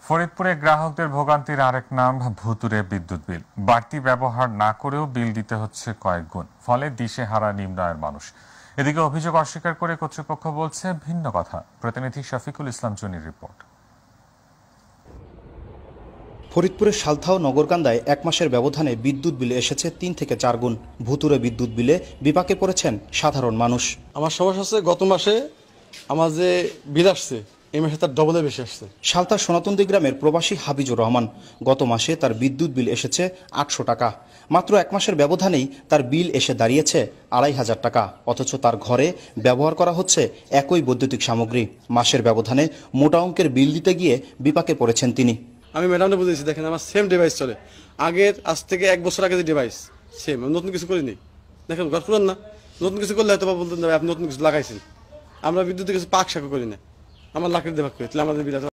ফরিদপুরে গ্রাহকদের ভোগান্তির আরেক নাম ভুতুড়ে বিদ্যুৎ বিল। বাড়তি ব্যবহার না করেও বিল দিতে হচ্ছে কয়েক গুণ, ফলে দিশেহারা নিম্ন আয়ের মানুষ। এদিকে অভিযোগ অস্বীকার করে কর্তৃপক্ষ বলছে ভিন্ন কথা। প্রতিনিধি শফিকুল ইসলাম জনির রিপোর্ট। ফরিদপুরের সালথা ও নগরকান্দায় এক মাসের ব্যবধানে বিদ্যুৎ বিলে এসেছে ৩ থেকে ৪ গুণ। ভুতুড়ে বিদ্যুৎ বিলে বিপাকে পড়েছেন সাধারণ মানুষ। আমার সমস্যা হচ্ছে গত মাসে আমার যে বিল আসছে এই মাসে তার ডবলের বেশি আসছে। সালথা সোনাতন্দি গ্রামের প্রবাসী হাবিজুর রহমান গত মাসে তার বিদ্যুৎ বিল এসেছে ৮০০ টাকা। মাত্র এক মাসের ব্যবধানেই তার বিল এসে দাঁড়িয়েছে ২৫০০ টাকা। অথচ তার ঘরে ব্যবহার করা হচ্ছে একই বৈদ্যুতিক সামগ্রী। মাসের ব্যবধানে মোটা অঙ্কের বিল দিতে গিয়ে বিপাকে পড়েছেন তিনি। আমি ম্যাডামকে বুঝেছি, দেখেন আমার সেম ডিভাইস চলে, আগের আজ থেকে ১ বছর আগে যে ডিভাইস সেম, নতুন কিছু করিনি। দেখেন ঘর পুরান না, নতুন কিছু করলে হয়তো বলতেন আপনি নতুন কিছু লাগাইছেন। আমরা বিদ্যুতের কিছু পাক শাক করি না, আমার লাকড়ি দেবাক করি, তাহলে আমাদের বিল